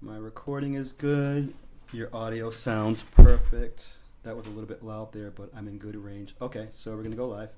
My recording is good. Your audio sounds perfect. That was a little bit loud there, but I'm in good range. Okay, so we're going to go live.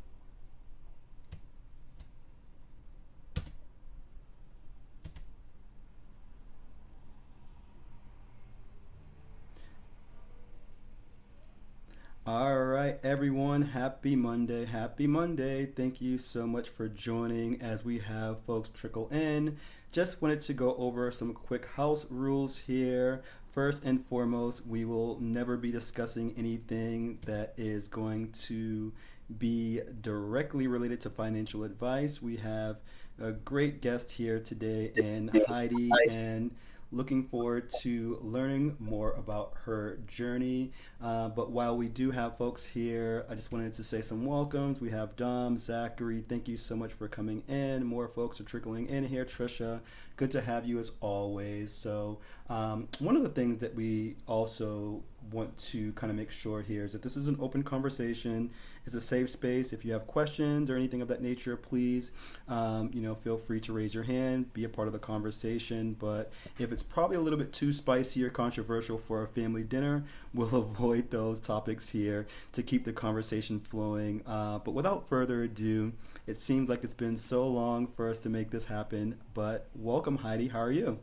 All right, everyone. Happy Monday. Happy Monday. Thank you so much for joining as we have folks trickle in. Just wanted to go over some quick house rules here. First and foremost, we will never be discussing anything that is going to be directly related to financial advice. We have a great guest here today in Heidi, and looking forward to learning more about her journey. But while we do have folks here, I just wanted to say some welcomes. We have Dom, Zachary. Thank you so much for coming in. More folks are trickling in here. Trisha, good to have you as always. So one of the things that we also want to kind of make sure here is that this is an open conversation. It's a safe space. If you have questions or anything of that nature, please, feel free to raise your hand, be a part of the conversation. But if it's probably a little bit too spicy or controversial for a family dinner, we'll avoid those topics here to keep the conversation flowing. But without further ado, it seems like it's been so long for us to make this happen. But welcome, Heidi. How are you?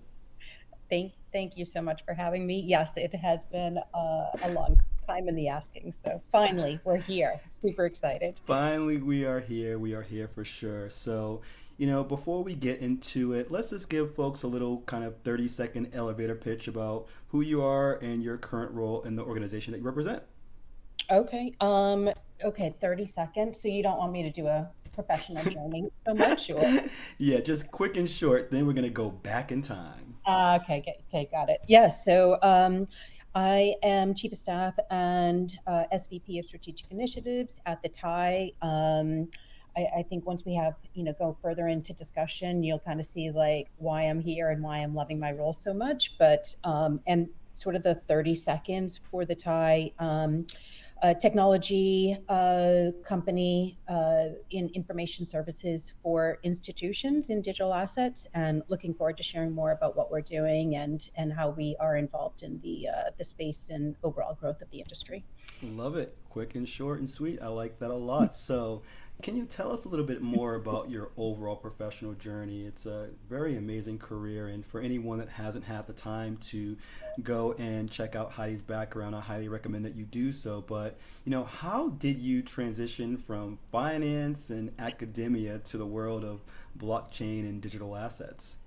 Thank you so much for having me. Yes, it has been a long time in the asking. So finally, we're here. Super excited. Finally, we are here. We are here for sure. So, before we get into it, let's just give folks a little kind of 30-second elevator pitch about who you are and your current role in the organization that you represent. Okay. Okay, 30 seconds. So you don't want me to do a professional journey so much, or Yeah, just quick and short. Then we're going to go back in time. okay, got it. Yes. I am Chief of Staff and SVP of Strategic Initiatives at the TIE. I think once we have, go further into discussion, you'll kind of see like why I'm here and why I'm loving my role so much. But and sort of the 30 seconds for the TIE. Technology company in information services for institutions in digital assets, and looking forward to sharing more about what we're doing and how we are involved in the space and overall growth of the industry. Love it. Quick and short and sweet. I like that a lot. So, can you tell us a little bit more about your overall professional journey? It's a very amazing career, and for anyone that hasn't had the time to go and check out Heidi's background, I highly recommend that you do so. But, how did you transition from finance and academia to the world of blockchain and digital assets?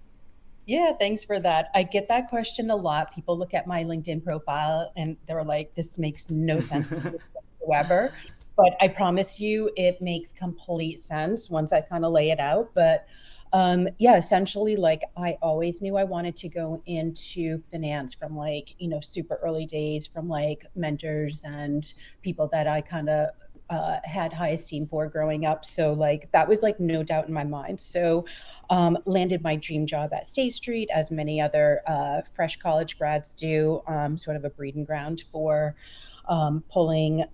Yeah, thanks for that. I get that question a lot. People look at my LinkedIn profile and they're like, this makes no sense to me whatsoever. But I promise you, it makes complete sense once I kind of lay it out. But yeah, essentially, like I always knew I wanted to go into finance from like, super early days from like mentors and people that I kind of had high esteem for growing up. So like that was like no doubt in my mind. So landed my dream job at State Street, as many other fresh college grads do, sort of a breeding ground for pulling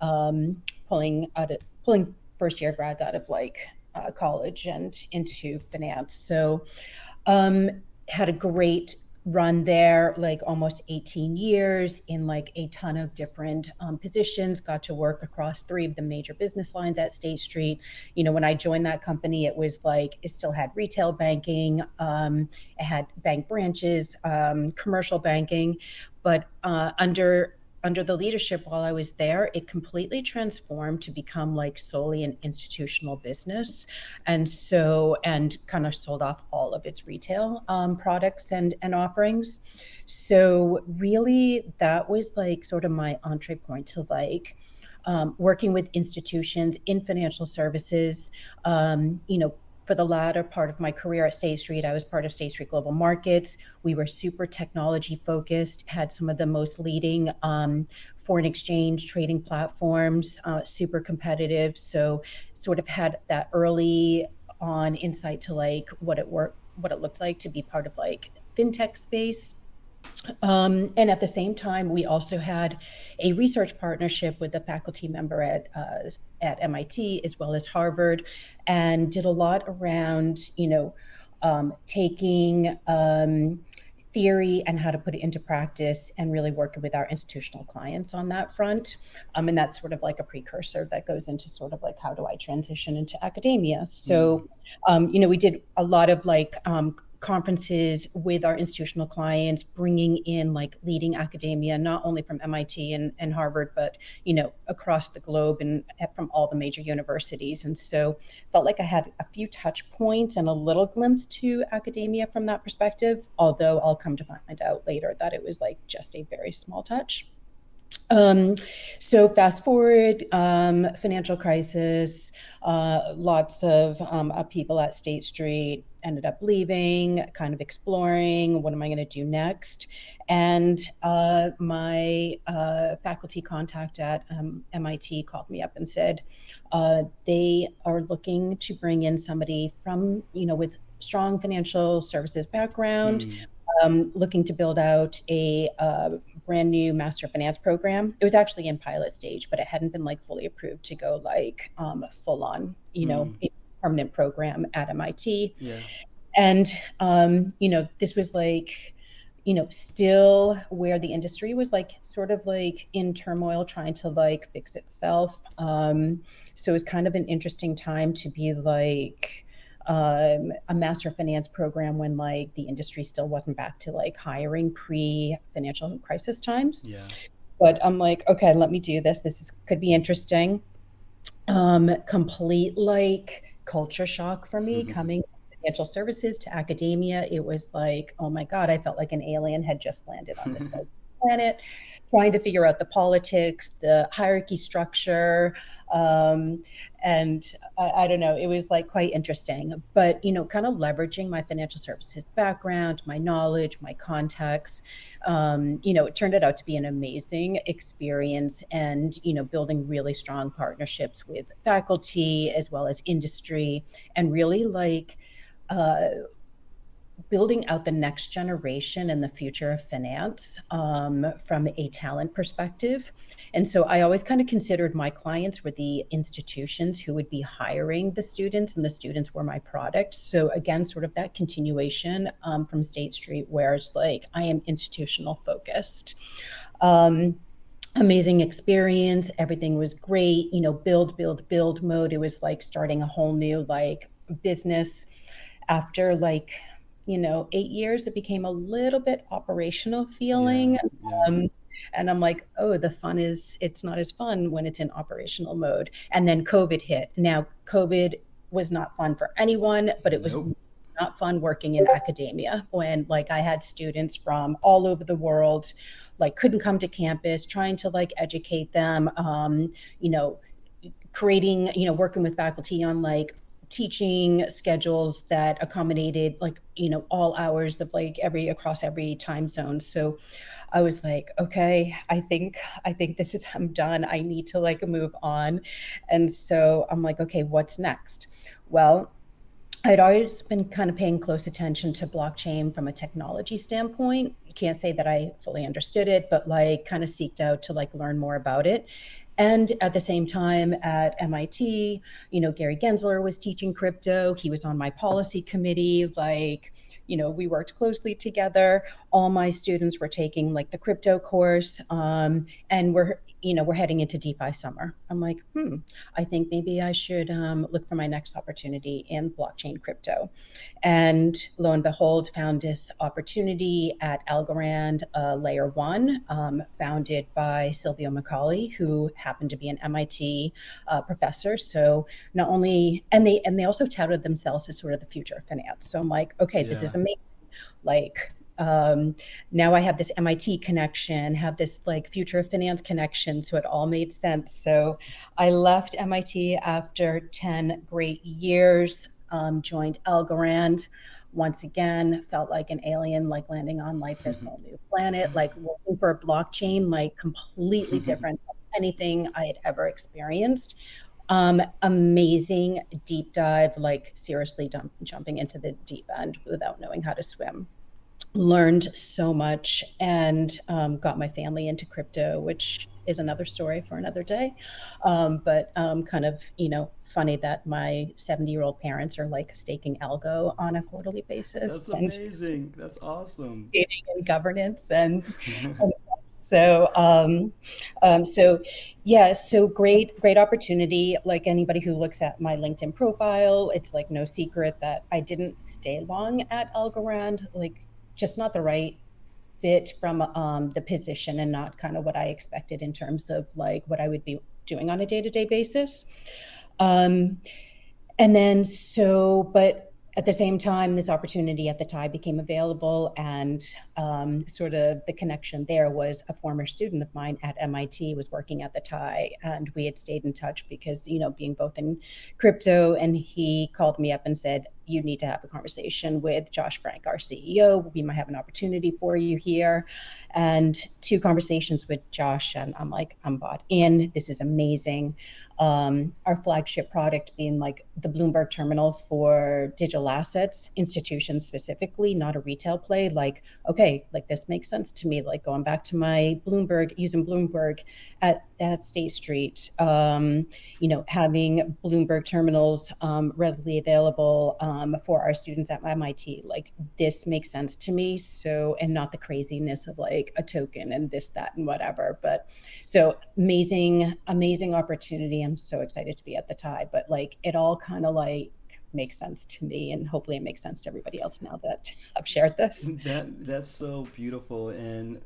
first year grads out of like college and into finance. So um, had a great run there, like almost 18 years in like a ton of different positions, got to work across three of the major business lines at State Street. When I joined that company, it was like, it still had retail banking, it had bank branches, commercial banking, but under the leadership while I was there, it completely transformed to become like solely an institutional business. And kind of sold off all of its retail products and offerings. So really that was like sort of my entree point to like working with institutions in financial services. For the latter part of my career at State Street, I was part of State Street Global Markets. We were super technology focused, had some of the most leading foreign exchange trading platforms, super competitive. So sort of had that early on insight to like what it looked like to be part of like fintech space. And at the same time, we also had a research partnership with a faculty member at MIT as well as Harvard, and did a lot around, taking theory and how to put it into practice, and really working with our institutional clients on that front. And that's sort of like a precursor that goes into sort of like, how do I transition into academia? So, we did a lot of like conferences with our institutional clients, bringing in like leading academia, not only from MIT and Harvard, but, across the globe and from all the major universities. And so felt like I had a few touch points and a little glimpse to academia from that perspective, although I'll come to find out later that it was like just a very small touch. So fast forward, financial crisis, lots of upheaval at State Street, ended up leaving, kind of exploring, what am I going to do next? And my faculty contact at MIT called me up and said they are looking to bring in somebody from, with strong financial services background, looking to build out a brand new master finance program. It was actually in pilot stage, but it hadn't been like fully approved to go like full on, permanent program at MIT. Yeah. And, this was like, still where the industry was like sort of like in turmoil, trying to like fix itself. So it was kind of an interesting time to be like, a master finance program when like the industry still wasn't back to like hiring pre-financial crisis times. Yeah. But I'm like, okay, let me do this. Could be interesting. Complete like culture shock for me coming from financial services to academia. It was like, oh my God, I felt like an alien had just landed on this planet, trying to figure out the politics, the hierarchy structure. And I don't know, it was like quite interesting, but, kind of leveraging my financial services background, my knowledge, my contacts, it turned out to be an amazing experience, and, building really strong partnerships with faculty as well as industry, and really like, building out the next generation and the future of finance from a talent perspective. And so I always kind of considered my clients were the institutions who would be hiring the students, and the students were my product. So again, sort of that continuation from State Street, where it's like, I am institutional focused. Amazing experience. Everything was great, build mode. It was like starting a whole new like business. After like, 8 years, it became a little bit operational feeling. Yeah. And I'm like, oh, it's not as fun when it's in operational mode. And then COVID hit. Now, COVID was not fun for anyone, but it was not fun working in academia when like I had students from all over the world, like couldn't come to campus, trying to like educate them, creating, working with faculty on like teaching schedules that accommodated like, all hours of like across every time zone. So I was like, okay, I think I'm done. I need to like move on. And so I'm like, okay, what's next? Well, I'd always been kind of paying close attention to blockchain from a technology standpoint. Can't say that I fully understood it, but like kind of seeked out to like learn more about it. And at the same time at MIT, Gary Gensler was teaching crypto. He was on my policy committee. Like, we worked closely together. All my students were taking like the crypto course, and we're heading into DeFi summer. I'm like, I think maybe I should look for my next opportunity in blockchain crypto. And lo and behold, found this opportunity at Algorand, Layer 1, founded by Silvio Macaulay, who happened to be an MIT professor. So not only, and they also touted themselves as sort of the future of finance. So I'm like, okay, this is amazing. Like, now I have this MIT connection, have this like future of finance connection. So it all made sense. So I left MIT after 10 great years, joined Algorand. Once again, felt like an alien, like landing on like this whole new planet, like looking for a blockchain, like completely different from anything I had ever experienced. Amazing deep dive, like seriously jumping into the deep end without knowing how to swim. Learned so much, and got my family into crypto, which is another story for another day. But kind of, funny that my 70-year-old parents are like staking algo on a quarterly That's basis and amazing. That's awesome. participating in governance and so so yeah, so great opportunity. Like anybody who looks at my LinkedIn profile, it's like no secret that I didn't stay long at Algorand, like just not the right fit from the position and not kind of what I expected in terms of like what I would be doing on a day-to-day basis. Um, and then but at the same time, this opportunity at the Thai became available, and sort of the connection there was a former student of mine at MIT was working at the Thai, and we had stayed in touch because, being both in crypto, and he called me up and said, you need to have a conversation with Josh Frank, our CEO. We might have an opportunity for you here. And two conversations with Josh, and I'm like, I'm bought in. This is amazing. Our flagship product being like the Bloomberg terminal for digital assets, institutions specifically, not a retail play. Like, okay, like this makes sense to me. Like going back to my Bloomberg, using Bloomberg at State Street, having Bloomberg terminals readily available for our students at MIT. Like this makes sense to me. So, and not the craziness of like a token and this, that, and whatever. But so amazing opportunity. I'm so excited to be at the Thai, but like it all kind of like makes sense to me, and hopefully it makes sense to everybody else now that I've shared this. That's so beautiful. And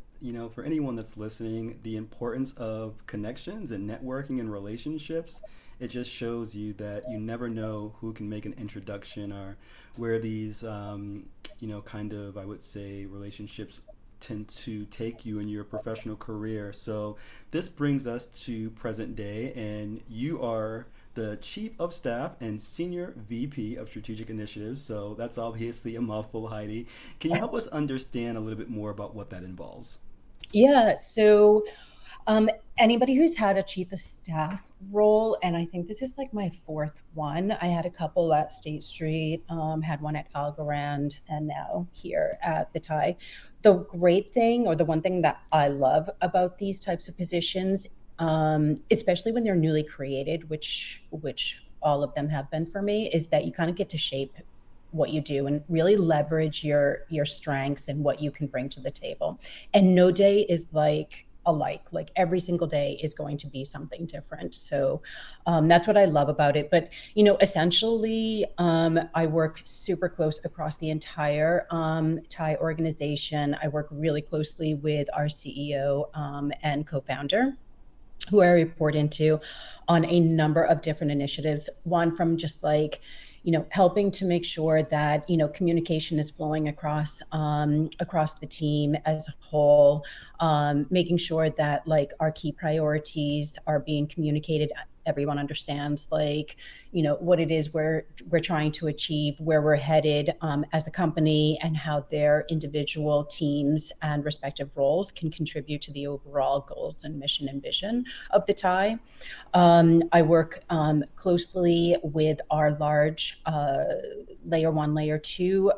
for anyone that's listening, the importance of connections and networking and relationships, it just shows you that you never know who can make an introduction or where these kind of, I would say, relationships tend to take you in your professional career. So this brings us to present day, and you are the Chief of Staff and Senior VP of Strategic Initiatives. So that's obviously a mouthful, Heidi. Can you help us understand a little bit more about what that involves? Yeah. So anybody who's had a chief of staff role, and I think this is like my fourth one. I had a couple at State Street, had one at Algorand, and now here at the Thai. The great thing, or the one thing that I love about these types of positions, especially when they're newly created, which all of them have been for me, is that you kind of get to shape what you do and really leverage your strengths and what you can bring to the table. And no day is alike. Like every single day is going to be something different. So that's what I love about it. But essentially, I work super close across the entire Thai organization. I work really closely with our CEO and co-founder, who I report into, on a number of different initiatives. One from just like, helping to make sure that, communication is flowing across the team as a whole, making sure that like our key priorities are being communicated. Everyone understands like, what it is we're trying to achieve, where we're headed as a company, and how their individual teams and respective roles can contribute to the overall goals and mission and vision of the Thai. I work closely with our large layer one, layer two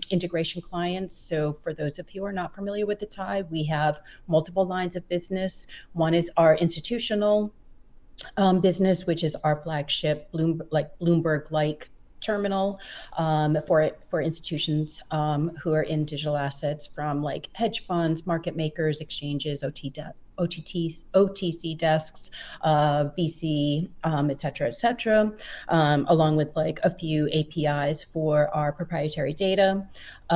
integration clients. So for those of you who are not familiar with the Thai, we have multiple lines of business. One is our institutional business, which is our flagship Bloomberg-like terminal for institutions who are in digital assets, from like hedge funds, market makers, exchanges, OTC desks, VC, et cetera, along with like a few APIs for our proprietary data.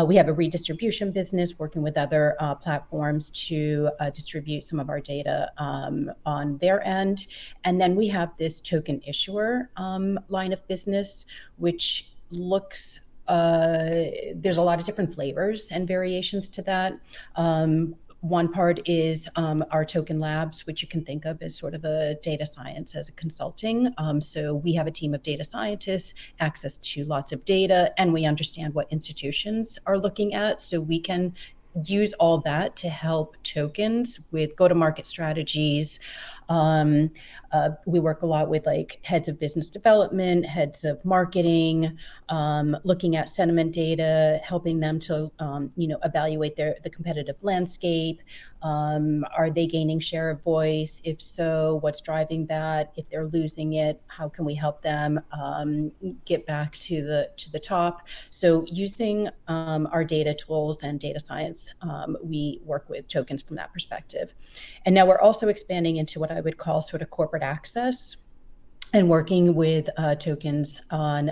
We have a redistribution business working with other platforms to distribute some of our data on their end. And then we have this token issuer line of business, which looks there's a lot of different flavors and variations to that. One part is our token labs, which you can think of as sort of a data science as a consulting. So we have a team of data scientists, access to lots of data, and we understand what institutions are looking at. So we can use all that to help tokens with go-to-market strategies. Um, we work a lot with like heads of business development, heads of marketing, looking at sentiment data, helping them to evaluate the competitive landscape. Are they gaining share of voice? If so, what's driving that? If they're losing it, how can we help them get back to the top? So using our data tools and data science, we work with tokens from that perspective. And now we're also expanding into what I would call sort of corporate access and working with tokens on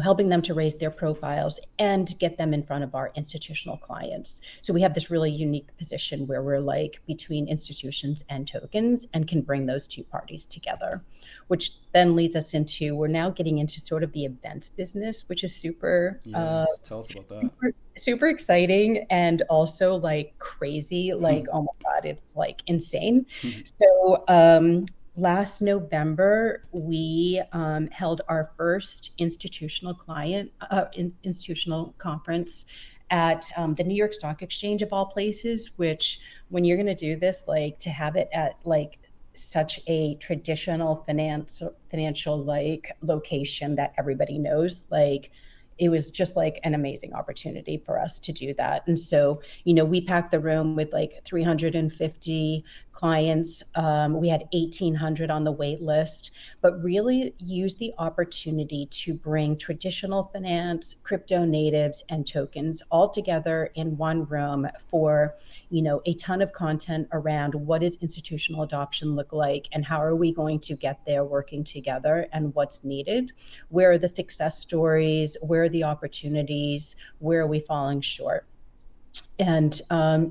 helping them to raise their profiles and get them in front of our institutional clients. So we have this really unique position where we're like between institutions and tokens and can bring those two parties together, which then leads us into, we're now getting into sort of the events business, which is Yes, tell us about that. super exciting and also like crazy. Like, oh my God, it's like insane. So last November, we held our first institutional conference at the New York Stock Exchange of all places, which when you're going to do this, like to have it at like such a traditional financial like location that everybody knows, like it was just like an amazing opportunity for us to do that. And so, we packed the room with like 350 clients. We had 1,800 on the wait list, but really use the opportunity to bring traditional finance, crypto natives, and tokens all together in one room for, a ton of content around what does institutional adoption look like and how are we going to get there working together and what's needed, where are the success stories, where are the opportunities, where are we falling short. And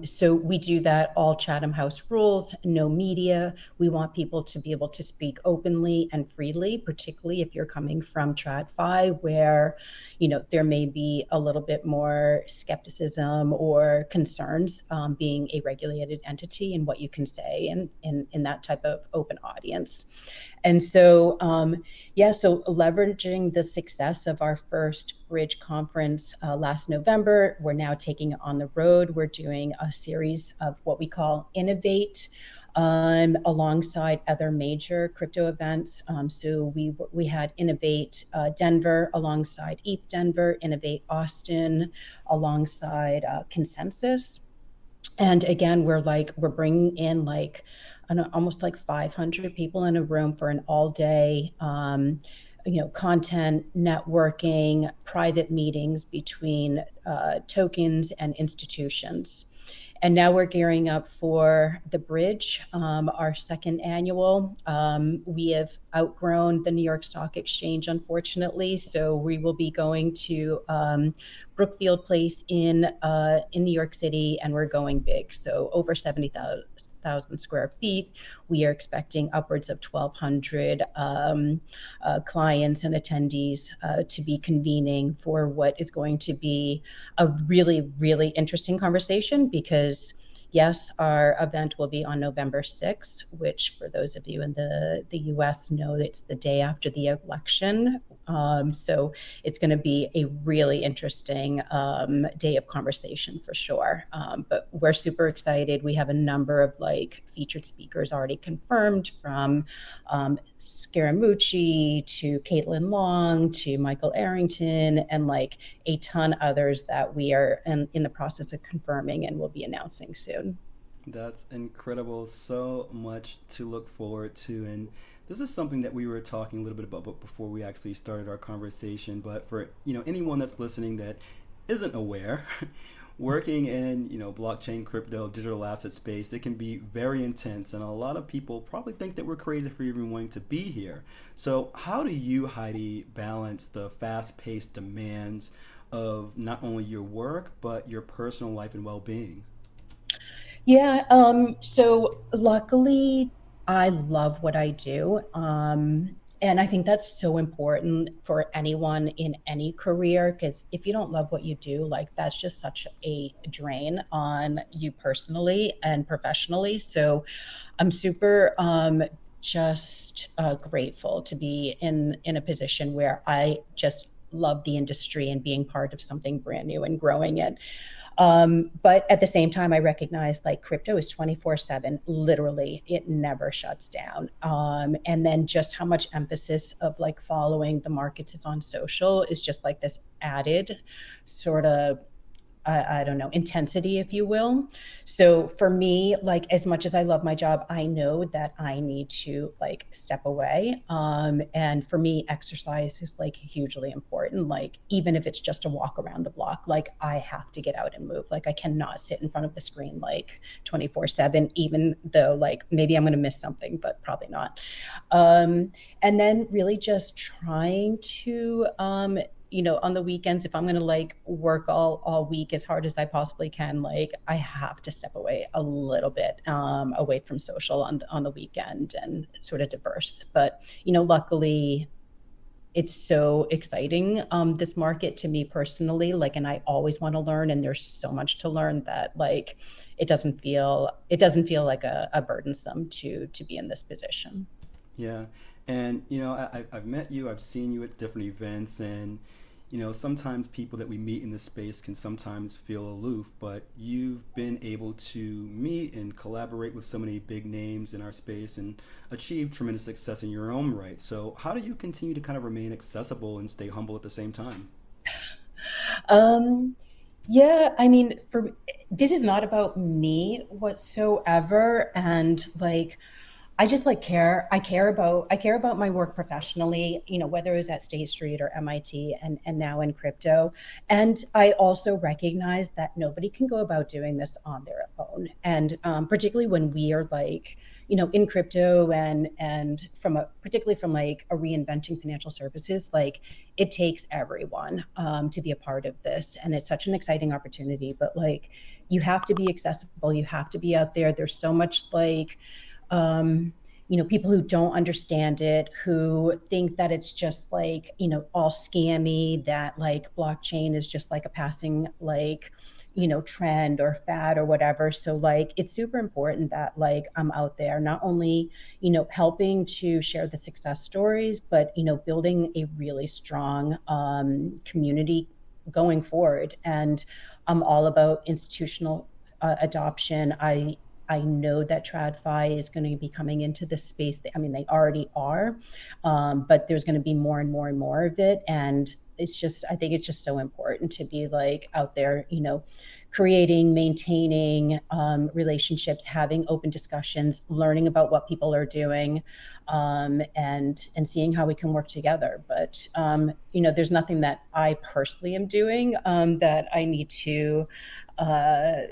so we do that all Chatham House rules, no media. We want people to be able to speak openly and freely, particularly if you're coming from TradFi, where, there may be a little bit more skepticism or concerns being a regulated entity and what you can say in that type of open audience. And so, so leveraging the success of our first Bridge conference last November, we're now taking it on the road. We're doing a series of what we call Innovate alongside other major crypto events. So we had Innovate Denver alongside ETH Denver, Innovate Austin alongside Consensus. And again, we're bringing in like almost like 500 people in a room for an all day, content, networking, private meetings between tokens and institutions. And now we're gearing up for the Bridge, our second annual. We have outgrown the New York Stock Exchange, unfortunately, so we will be going to Brookfield Place in New York City, and we're going big. So over 70,000 square feet. We are expecting upwards of 1,200 clients and attendees to be convening for what is going to be a really, really interesting conversation because yes, our event will be on November 6th, which for those of you in the US know it's the day after the election. So it's going to be a really interesting day of conversation for sure. But we're super excited. We have a number of like featured speakers already confirmed, from Scaramucci to Caitlin Long to Michael Arrington, and like a ton others that we are in the process of confirming and will be announcing soon. That's incredible. So much to look forward to. And this is something that we were talking a little bit about before we actually started our conversation. But for anyone that's listening that isn't aware, working in blockchain, crypto, digital asset space, it can be very intense, and a lot of people probably think that we're crazy for even wanting to be here. So how do you, Heidi, balance the fast-paced demands of not only your work but your personal life and well-being? Yeah, so luckily I love what I do. And I think that's so important for anyone in any career, because if you don't love what you do, like that's just such a drain on you personally and professionally. So I'm super just grateful to be in a position where I just love the industry and being part of something brand new and growing it. But at the same time, I recognize like crypto is 24/7, literally, it never shuts down. And then just how much emphasis of like following the markets is on social is just like this added sort of I don't know, intensity, if you will. So for me, like as much as I love my job, I know that I need to like step away. And for me, exercise is like hugely important. Like even if it's just a walk around the block, like I have to get out and move. Like I cannot sit in front of the screen like 24/7, even though like maybe I'm going to miss something, but probably not. And then really just trying to on the weekends, if I'm going to like work all week as hard as I possibly can, like I have to step away a little bit, away from social on the weekend and sort of diverse. But luckily it's so exciting, this market to me personally, like, and I always want to learn, and there's so much to learn that like it doesn't feel like a burdensome to be in this position. Yeah, and I've met you, I've seen you at different events, and sometimes people that we meet in this space can sometimes feel aloof, but you've been able to meet and collaborate with so many big names in our space and achieve tremendous success in your own right. So, how do you continue to kind of remain accessible and stay humble at the same time? Um, yeah, I mean, for this is not about me whatsoever, and like I just like care. I care about my work professionally, whether it's at State Street or MIT and now in crypto. And I also recognize that nobody can go about doing this on their own. And particularly when we are like, in crypto and particularly from like a reinventing financial services, like it takes everyone to be a part of this. And it's such an exciting opportunity. But like you have to be accessible, you have to be out there. There's so much like people who don't understand it, who think that it's just like, all scammy, that like blockchain is just like a passing like, trend or fad or whatever. So like it's super important that like I'm out there not only, helping to share the success stories, but, building a really strong community going forward. And I'm all about institutional adoption. I know that TradFi is going to be coming into this space. I mean, they already are, but there's going to be more and more and more of it. And I think it's just so important to be like out there, creating, maintaining relationships, having open discussions, learning about what people are doing, and seeing how we can work together. But there's nothing that I personally am doing that I need to. Uh,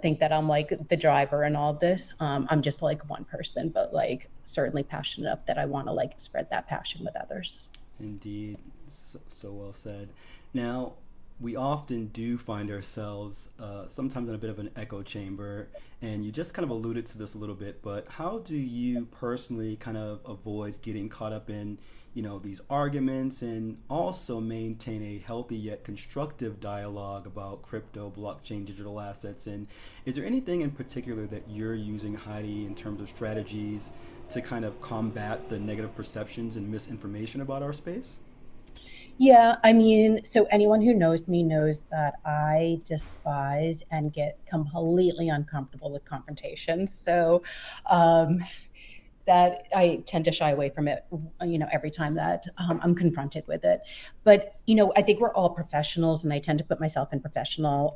think that I'm like the driver in all this. I'm just like one person, but like certainly passionate enough that I want to like spread that passion with others. Indeed, so well said. Now, we often do find ourselves sometimes in a bit of an echo chamber, and you just kind of alluded to this a little bit, but how do you personally kind of avoid getting caught up in, these arguments and also maintain a healthy yet constructive dialogue about crypto, blockchain, digital assets? And is there anything in particular that you're using, Heidi, in terms of strategies to kind of combat the negative perceptions and misinformation about our space? Yeah, I mean, so anyone who knows me knows that I despise and get completely uncomfortable with confrontation. So, um, that I tend to shy away from it, every time that I'm confronted with it. But, I think we're all professionals, and I tend to put myself in professional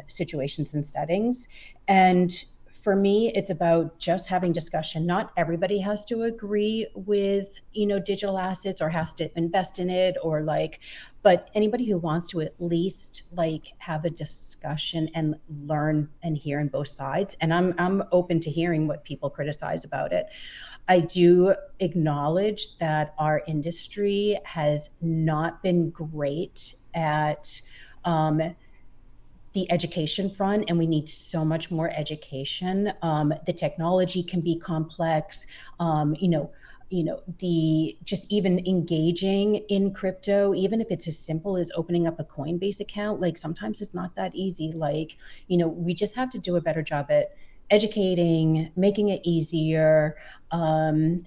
situations and settings. And for me, it's about just having discussion. Not everybody has to agree with, digital assets or has to invest in it or like, but anybody who wants to at least like have a discussion and learn and hear in both sides. And I'm open to hearing what people criticize about it. I do acknowledge that our industry has not been great at the education front, and we need so much more education. The technology can be complex. The just even engaging in crypto, even if it's as simple as opening up a Coinbase account, like sometimes it's not that easy. Like, we just have to do a better job at educating, making it easier, um,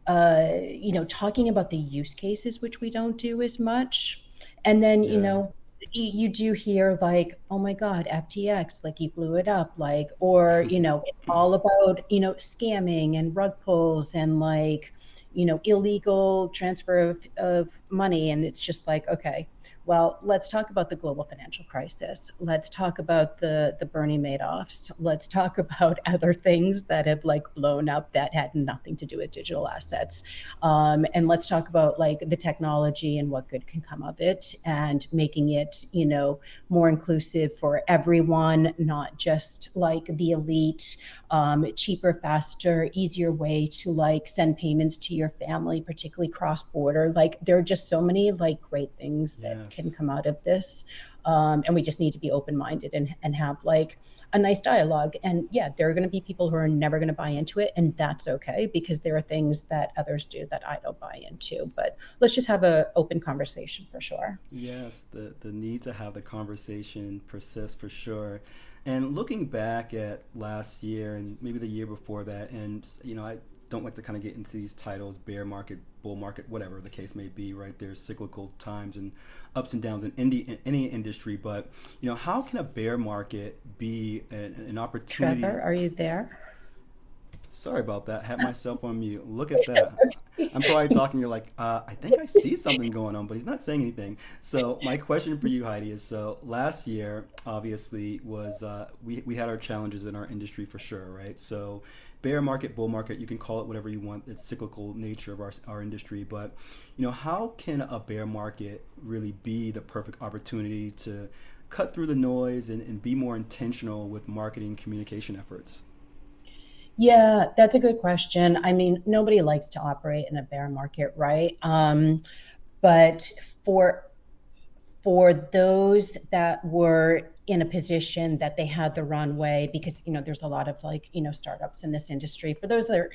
talking about the use cases, which we don't do as much. And then, Yeah. you do hear like, oh my God, FTX, like you blew it up, like, or, it's all about, scamming and rug pulls and like, illegal transfer of money. And it's just like, okay, well, let's talk about the global financial crisis. Let's talk about the Bernie Madoffs. Let's talk about other things that have like blown up that had nothing to do with digital assets. And let's talk about like the technology and what good can come of it and making it, more inclusive for everyone, not just like the elite, cheaper, faster, easier way to like send payments to your family, particularly cross border. Like there are just so many like great things that can Yes. come out of this. And we just need to be open minded and have like a nice dialogue. And yeah, there are going to be people who are never going to buy into it. And that's okay because there are things that others do that I don't buy into. But let's just have an open conversation for sure. Yes, the need to have the conversation persists for sure. And looking back at last year and maybe the year before that, and I don't like to kind of get into these titles, bear market, bull market, whatever the case may be, right? There's cyclical times and ups and downs in any industry, but how can a bear market be an opportunity? Trevor, are you there? Sorry about that. Had myself on mute. Look at that. I'm probably talking. You're like, I think I see something going on, but he's not saying anything. So my question for you, Heidi, is so last year obviously was we had our challenges in our industry for sure, right? So bear market, bull market, you can call it whatever you want. It's cyclical nature of our industry, but how can a bear market really be the perfect opportunity to cut through the noise and be more intentional with marketing communication efforts? Yeah, that's a good question. I mean, nobody likes to operate in a bear market, right? But for for those that were in a position that they had the runway, because there's a lot of like startups in this industry. For those that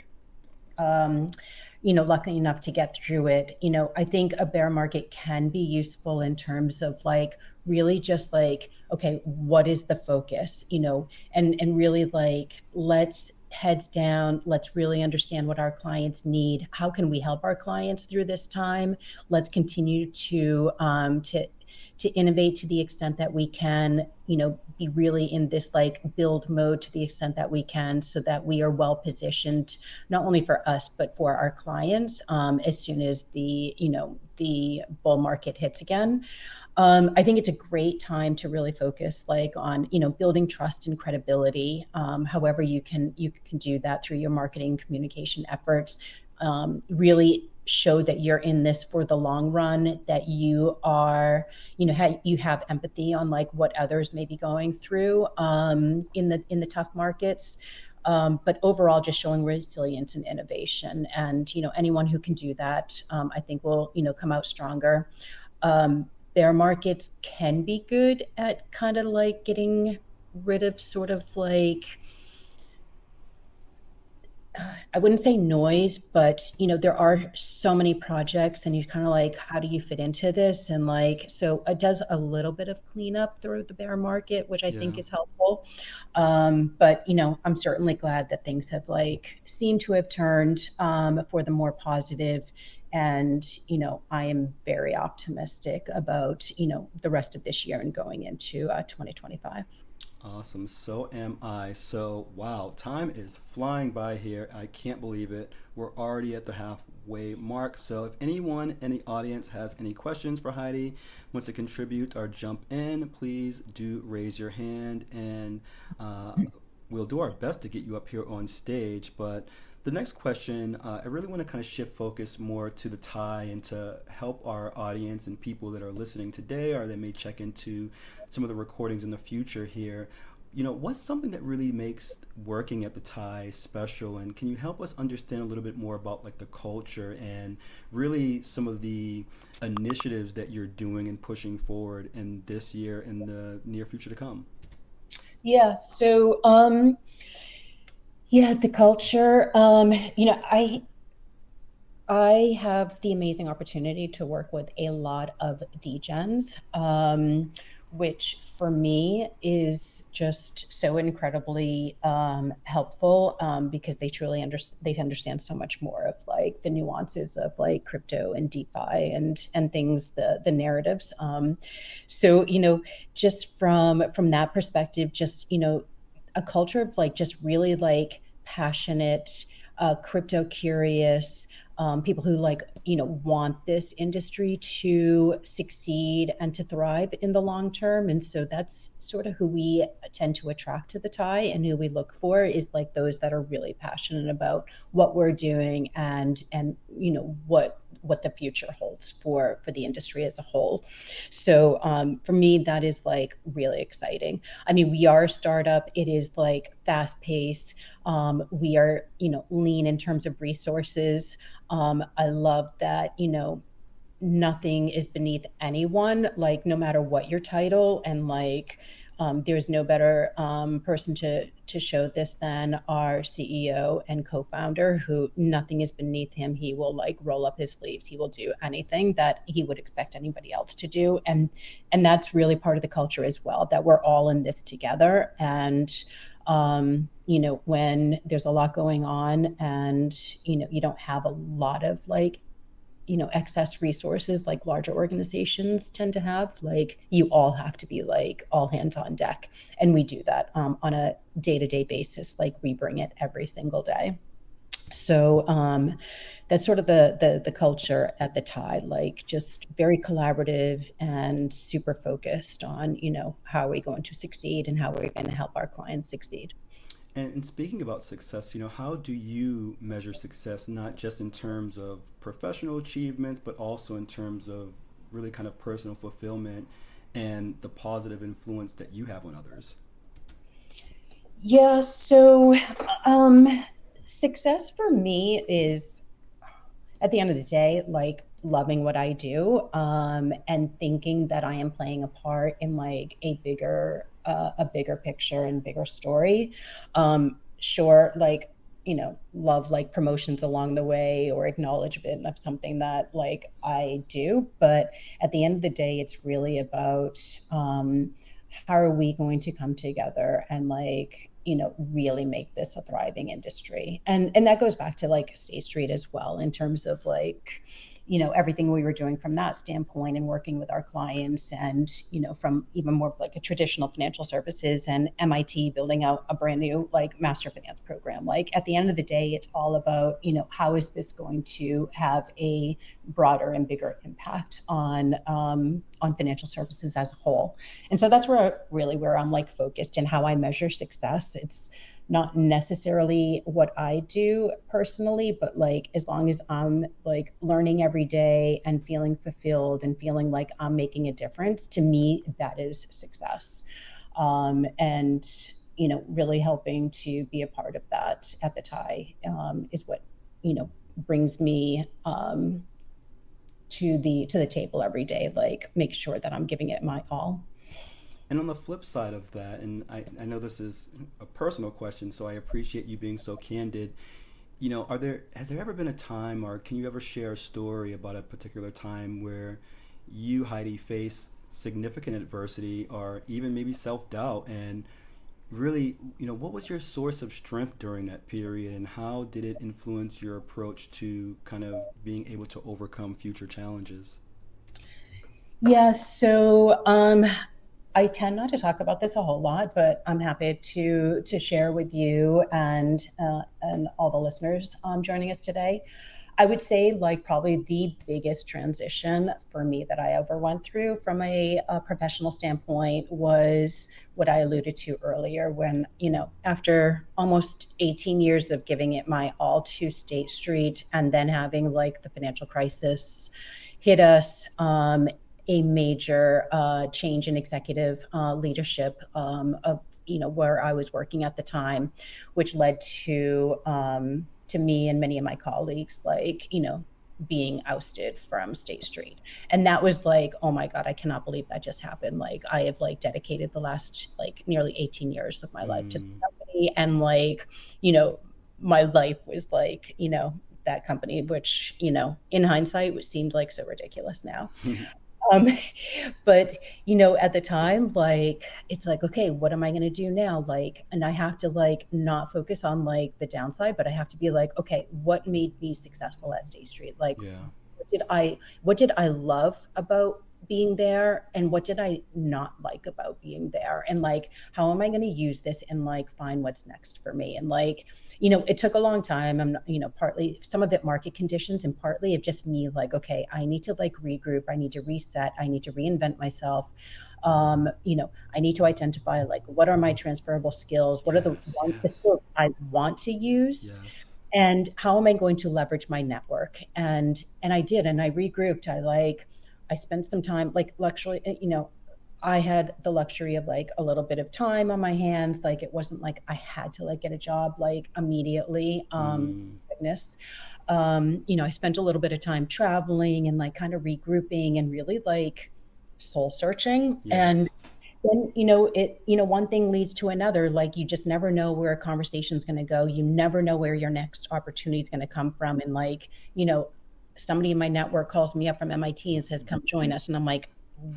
are lucky enough to get through it, I think a bear market can be useful in terms of like really just like, okay, what is the focus, and really like let's heads down, let's really understand what our clients need. How can we help our clients through this time? Let's continue to innovate to the extent that we can, be really in this like build mode to the extent that we can so that we are well positioned, not only for us, but for our clients as soon as the bull market hits again. I think it's a great time to really focus like on, building trust and credibility. However, you can do that through your marketing communication efforts. Really show that you're in this for the long run, that you are, you have empathy on like what others may be going through in the tough markets. But overall, just showing resilience and innovation, and anyone who can do that, I think will come out stronger. Bear markets can be good at kind of like getting rid of sort of like, I wouldn't say noise, but there are so many projects and you kind of like, how do you fit into this? And like, so it does a little bit of cleanup through the bear market, which I think Yeah. is helpful. But I'm certainly glad that things have like seemed to have turned for the more positive. And, I am very optimistic about, the rest of this year and going into 2025. Awesome. So am I. So, wow, time is flying by here. I can't believe it. We're already at the halfway mark. So, if anyone in the audience has any questions for Heidi, wants to contribute or jump in, please do raise your hand and we'll do our best to get you up here on stage. But the next question, I really want to kind of shift focus more to the tie and to help our audience and people that are listening today or they may check into some of the recordings in the future here. What's something that really makes working at the tie special? And can you help us understand a little bit more about like the culture and really some of the initiatives that you're doing and pushing forward in this year and the near future to come? Yeah. So, yeah, the culture. I have the amazing opportunity to work with a lot of DGens. which for me is just so incredibly helpful, because they understand so much more of like the nuances of like crypto and DeFi and things, the narratives. So just from that perspective, just a culture of like just really like passionate, crypto curious, people who like want this industry to succeed and to thrive in the long term. And so that's sort of who we tend to attract to the tie, and who we look for is like those that are really passionate about what we're doing, and what the future holds for the industry as a whole. So for me, that is like really exciting. I mean, we are a startup. It is like fast paced. We are lean in terms of resources. I love that, nothing is beneath anyone, like no matter what your title. And like, there's no better person to show this than our CEO and co-founder, who nothing is beneath him. He will like roll up his sleeves. He will do anything that he would expect anybody else to do. And that's really part of the culture as well, that we're all in this together. And when there's a lot going on, and you don't have a lot of like excess resources like larger organizations tend to have, like you all have to be like all hands on deck. And we do that on a day-to-day basis. Like we bring it every single day. So that's sort of the culture at the Tide, like just very collaborative and super focused on how are we going to succeed and how are we going to help our clients succeed. And speaking about success, how do you measure success, not just in terms of professional achievements, but also in terms of really kind of personal fulfillment and the positive influence that you have on others? Yeah, so success for me is, at the end of the day, like loving what I do, and thinking that I am playing a part in like a bigger picture and bigger story. Sure, like love like promotions along the way or acknowledgement of something that like I do, but at the end of the day, it's really about how are we going to come together and like really make this a thriving industry. And that goes back to like State Street as well, in terms of like everything we were doing from that standpoint, and working with our clients, and from even more of like a traditional financial services, and MIT building out a brand new like master finance program. Like at the end of the day, it's all about how is this going to have a broader and bigger impact on financial services as a whole. And so that's where I'm like focused, and how I measure success. It's not necessarily what I do personally, but like as long as I'm like learning every day and feeling fulfilled and feeling like I'm making a difference, to me that is success. And really helping to be a part of that at the tie is what brings me to the table every day. Like make sure that I'm giving it my all. And on the flip side of that, and I know this is a personal question, so I appreciate you being so candid. Has there ever been a time, or can you ever share a story about a particular time where you, Heidi, faced significant adversity or even maybe self doubt? And really, what was your source of strength during that period, and how did it influence your approach to kind of being able to overcome future challenges? Yeah, so I tend not to talk about this a whole lot, but I'm happy to share with you and all the listeners joining us today. I would say like probably the biggest transition for me that I ever went through from a professional standpoint was what I alluded to earlier, when after almost 18 years of giving it my all to State Street, and then having like the financial crisis hit us, a major change in executive leadership of where I was working at the time, which led to me and many of my colleagues like being ousted from State Street. And that was like, oh my God, I cannot believe that just happened. Like I have like dedicated the last like nearly 18 years of my life to the Mm. company, and like you know my life was like that company, which in hindsight, which seemed like so ridiculous now. Um, but at the time, like it's like, okay, what am I going to do now? Like, and I have to like not focus on like the downside, but I have to be like, okay, what made me successful at State Street? Like, Yeah. what did I love about being there, and what did I not like about being there, and like how am I going to use this and like find what's next for me. And like it took a long time. I'm not, partly some of it market conditions, and partly of just me like, okay, I need to like regroup, I need to reset, I need to reinvent myself. I need to identify like what are my transferable skills, what are Yes. the Yes. skills I want to use, Yes. and how am I going to leverage my network. And I did, and I regrouped. I spent some time, like, luxury, I had the luxury of like a little bit of time on my hands. Like it wasn't like I had to like get a job like immediately. Mm, Goodness. I spent a little bit of time traveling and like kind of regrouping and really like soul searching. And yes. then one thing leads to another. Like you just never know where a conversation is going to go. You never know where your next opportunity is going to come from. And like somebody in my network calls me up from MIT and says, come join us. And I'm like,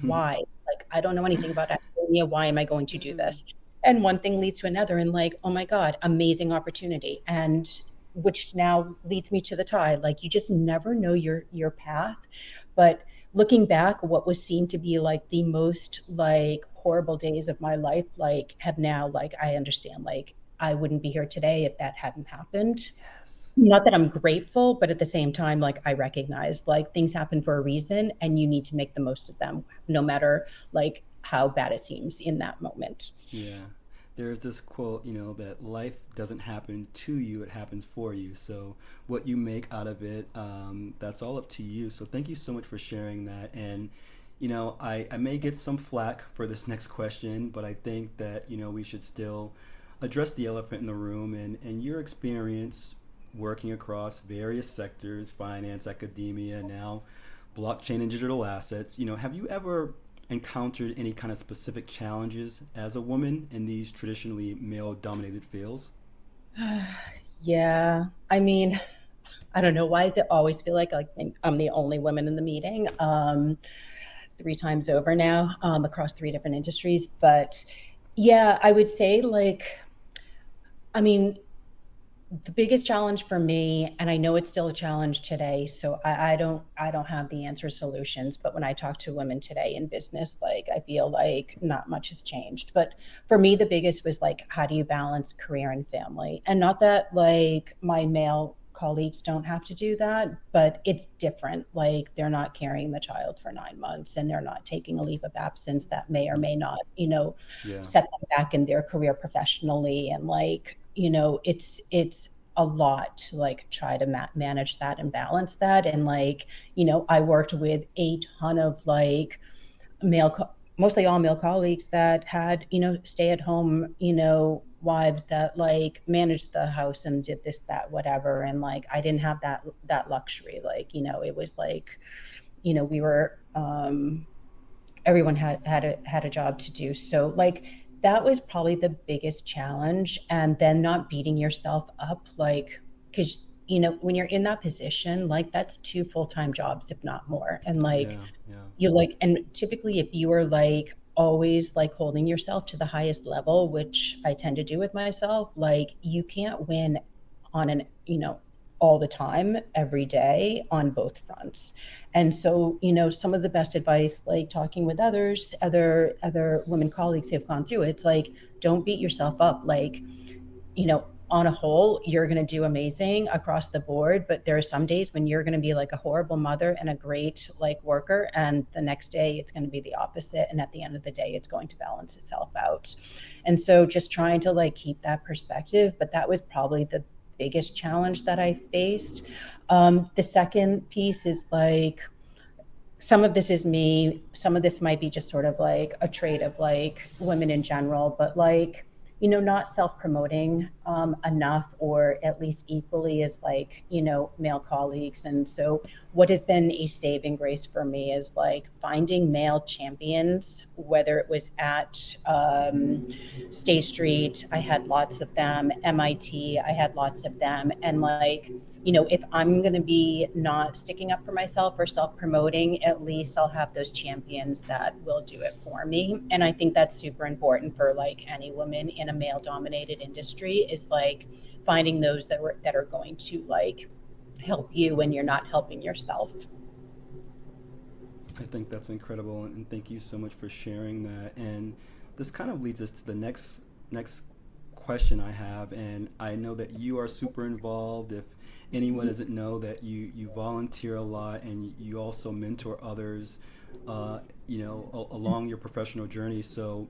why? Like, I don't know anything about academia. Why am I going to do this? And one thing leads to another, and like, oh my God, amazing opportunity. And which now leads me to the tide. Like you just never know your path. But looking back, what was seen to be like the most like horrible days of my life, like have now, like, I understand, like I wouldn't be here today if that hadn't happened. Yes. Not that I'm grateful, but at the same time, like I recognize like things happen for a reason and you need to make the most of them, no matter like how bad it seems in that moment. Yeah. There's this quote, that life doesn't happen to you, it happens for you. So what you make out of it, that's all up to you. So thank you so much for sharing that. And, I may get some flack for this next question, but I think that, we should still address the elephant in the room and your experience working across various sectors, finance, academia, now blockchain and digital assets. Have you ever encountered any kind of specific challenges as a woman in these traditionally male dominated fields? Yeah. I mean, I don't know. Why does it always feel like I'm the only woman in the meeting? Three times over now, across three different industries. But yeah, I would say like, I mean, the biggest challenge for me, and I know it's still a challenge today, so I don't have the answer solutions, but when I talk to women today in business, like I feel like not much has changed. But for me, the biggest was like, how do you balance career and family? And not that like my male colleagues don't have to do that, but it's different. Like they're not carrying the child for 9 months, and they're not taking a leave of absence that may or may not, Yeah. set them back in their career professionally. And like, it's a lot to like try to manage that and balance that. And like, I worked with a ton of like mostly all male colleagues that had, stay at home, wives that like managed the house and did this, that, whatever. And like, I didn't have that luxury. Like, it was like, we were, everyone had a job to do. So like that was probably the biggest challenge. And then not beating yourself up, like, because when you're in that position, like that's two full-time jobs, if not more. And like Yeah. Yeah. you like, and typically if you are like always like holding yourself to the highest level, which I tend to do with myself, like you can't win on an all the time every day on both fronts. And so some of the best advice, like talking with other women colleagues who have gone through it, it's like, don't beat yourself up. Like, on a whole, you're going to do amazing across the board, but there are some days when you're going to be like a horrible mother and a great like worker, and the next day it's going to be the opposite, and at the end of the day it's going to balance itself out. And so just trying to like keep that perspective. But that was probably the biggest challenge that I faced. The second piece is like, some of this is me, some of this might be just sort of like a trait of like women in general, but like, not self-promoting enough, or at least equally as like, male colleagues. And so what has been a saving grace for me is like finding male champions, whether it was at State Street, I had lots of them, MIT, I had lots of them. And like if I'm going to be not sticking up for myself or self-promoting, at least I'll have those champions that will do it for me. And I think that's super important for like any woman in a male dominated industry, is like finding those that are going to like help you when you're not helping yourself. I think that's incredible, and thank you so much for sharing that. And this kind of leads us to the next question I have, and I know that you are super involved. If anyone doesn't know that you volunteer a lot and you also mentor others, along your professional journey. So,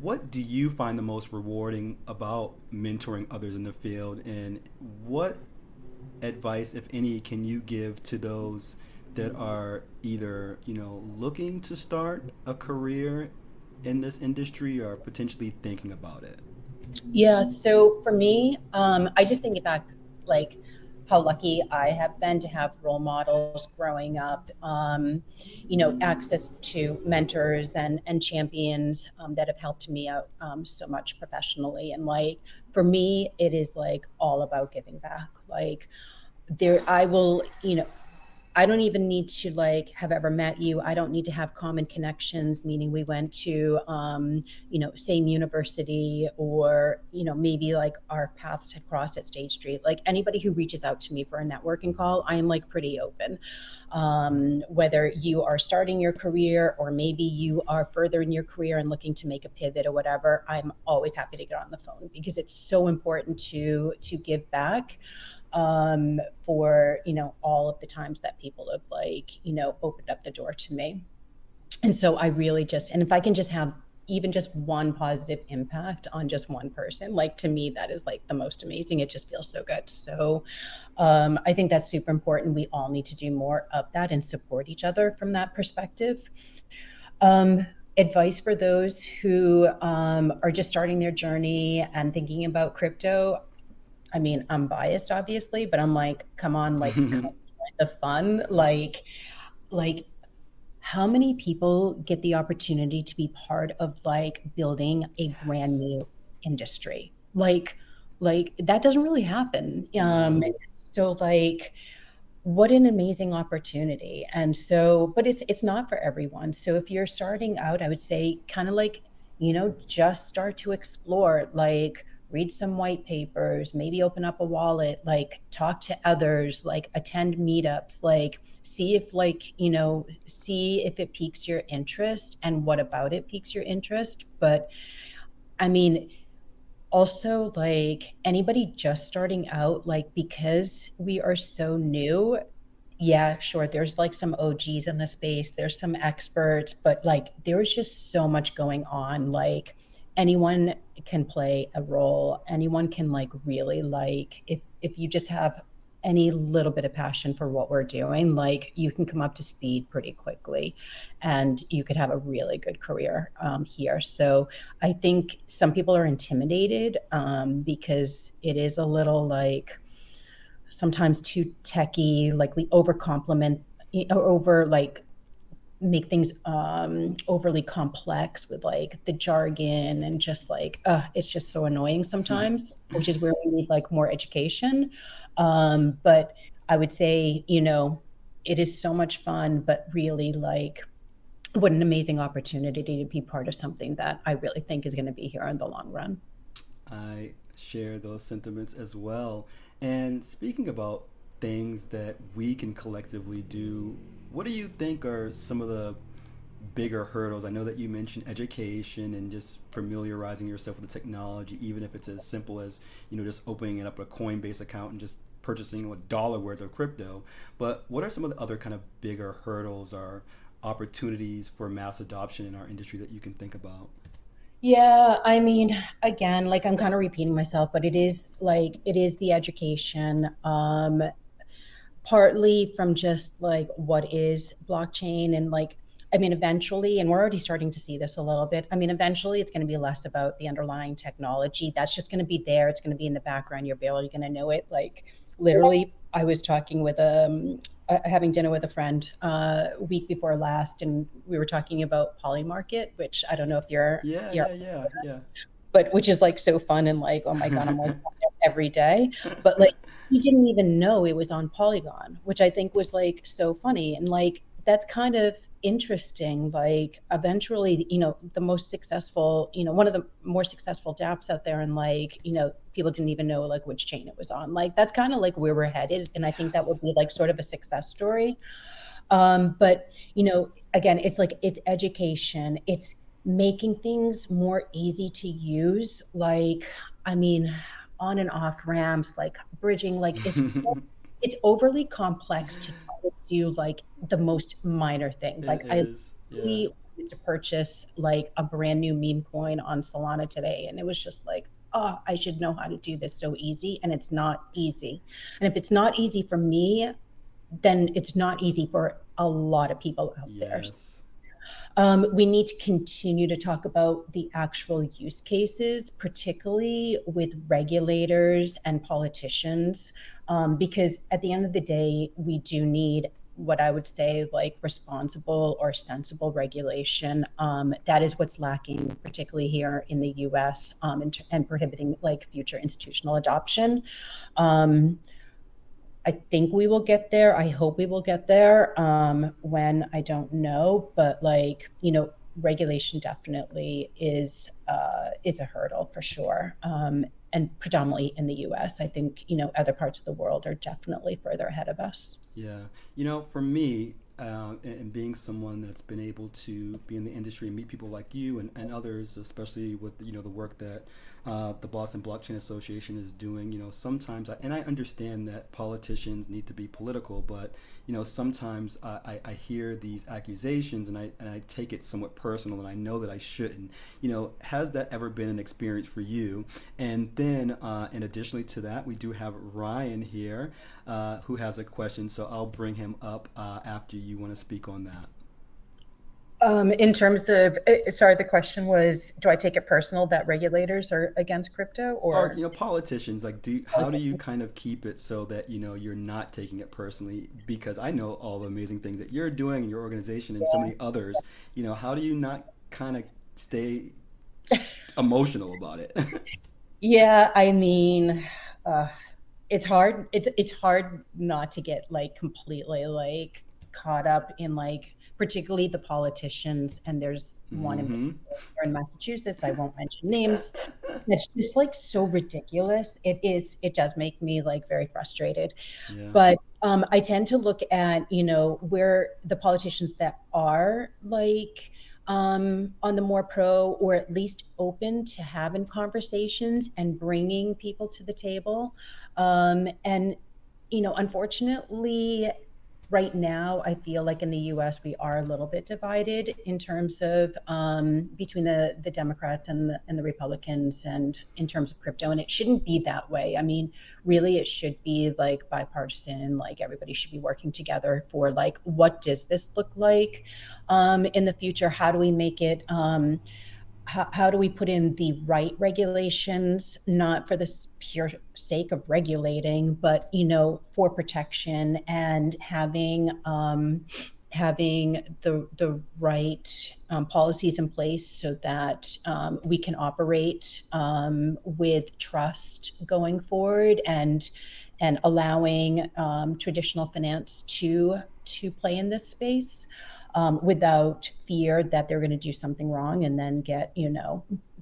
what do you find the most rewarding about mentoring others in the field, and what advice, if any, can you give to those that are either looking to start a career in this industry or potentially thinking about it? Yeah, so for me, I just think back like how lucky I have been to have role models growing up, access to mentors and champions that have helped me out so much professionally. And like for me, it is like all about giving back. Like I will, I don't even need to like have ever met you. I don't need to have common connections, meaning we went to, same university, or, maybe like our paths had crossed at State Street. Like anybody who reaches out to me for a networking call, I am like pretty open. Whether you are starting your career or maybe you are further in your career and looking to make a pivot or whatever, I'm always happy to get on the phone because it's so important to give back, for all of the times that people have like opened up the door to me. And so I really just, and if I can just have even just one positive impact on just one person, like to me that is like the most amazing. It just feels so good. So I think that's super important. We all need to do more of that and support each other from that perspective. Advice for those who are just starting their journey and thinking about crypto. I mean, I'm biased, obviously, but I'm like, come on, like, come join the fun. Like, how many people get the opportunity to be part of like building a brand Yes. new industry? Like that doesn't really happen. No. So like, what an amazing opportunity. And so, but it's not for everyone. So if you're starting out, I would say kind of like, just start to explore, like read some white papers, maybe open up a wallet, like talk to others, like attend meetups, like see if see if it piques your interest and what about it piques your interest. But I mean, also like anybody just starting out, like because we are so new, yeah, sure, there's like some OGs in the space, there's some experts, but like there's just so much going on. Like anyone can play a role, anyone can like really, like if you just have any little bit of passion for what we're doing, like you can come up to speed pretty quickly and you could have a really good career here. So I think some people are intimidated because it is a little like sometimes too techy, like we over compliment or over like make things overly complex with like the jargon and just like it's just so annoying sometimes, which is where we need like more education. But I would say, it is so much fun, but really like what an amazing opportunity to be part of something that I really think is going to be here in the long run. I share those sentiments as well. And speaking about things that we can collectively do, what do you think are some of the bigger hurdles? I know that you mentioned education and just familiarizing yourself with the technology, even if it's as simple as, just opening up a Coinbase account and just purchasing $1 worth of crypto. But what are some of the other kind of bigger hurdles or opportunities for mass adoption in our industry that you can think about? Yeah, I mean, again, like I'm kind of repeating myself, but it is the education. Partly from just like what is blockchain and like, I mean, eventually, and we're already starting to see this a little bit. I mean, eventually it's going to be less about the underlying technology. That's just going to be there. It's going to be in the background. You're barely going to know it. Like literally, I was talking with having dinner with a friend week before last, and we were talking about Polymarket, which I don't know if Yeah, you're yeah, yeah, yeah. but which is like so fun and like, oh my God, I'm like every day. But like he didn't even know it was on Polygon, which I think was like so funny. And like that's kind of interesting. Like eventually, the most successful, one of the more successful dApps out there, and like, people didn't even know like which chain it was on. Like that's kind of like where we're headed. And I think that would Yes. be like sort of a success story. But again, it's like it's education, it's making things more easy to use. Like, I mean, on and off ramps, like bridging, like it's overly complex to try to do like the most minor thing. It Like I is. Yeah. really wanted to purchase like a brand new meme coin on Solana today, and it was just like, oh, I should know how to do this so easy, and it's not easy. And if it's not easy for me, then it's not easy for a lot of people out there. Yes. We need to continue to talk about the actual use cases, particularly with regulators and politicians, because at the end of the day, we do need what I would say like responsible or sensible regulation. That is what's lacking, particularly here in the US, and prohibiting like future institutional adoption. Um, I think we will get there. I hope we will get there. When I don't know, but like regulation definitely is a hurdle for sure. And predominantly in the U.S. I think other parts of the world are definitely further ahead of us. Yeah. For me, and being someone that's been able to be in the industry and meet people like you and others, especially with the work that the Boston Blockchain Association is doing. Sometimes and I understand that politicians need to be political, but sometimes I hear these accusations and I take it somewhat personal, and I know that I shouldn't. Has that ever been an experience for you? And then, and additionally to that, we do have Ryan here, who has a question. So I'll bring him up after you want to speak on that. In terms of, sorry, the question was, do I take it personal that regulators are against crypto Or or politicians, like, how do you politicians? kind of keep it so that you're not taking it personally? Because I know all the amazing things that you're doing and your organization and so many others. How do you not kind of stay emotional about it? Yeah, I mean, uh, it's hard. It's hard not to get like completely like caught up in like particularly the politicians. And there's one in Mm-hmm. particular here in Massachusetts. I won't mention names. It's just like so ridiculous. It is. It does make me like very frustrated. Yeah. But I tend to look at where the politicians that are like on the more pro or at least open to having conversations and bringing people to the table. And unfortunately, right now, I feel like in the U.S. we are a little bit divided in terms of between the Democrats and the Republicans, and in terms of crypto. And it shouldn't be that way. I mean, really, it should be like bipartisan. Like everybody should be working together for like what does this look like in the future? How do we make it? How do we put in the right regulations, not for the pure sake of regulating, but for protection and having the right policies in place so that we can operate with trust going forward, and allowing traditional finance to play in this space without fear that they're going to do something wrong and then get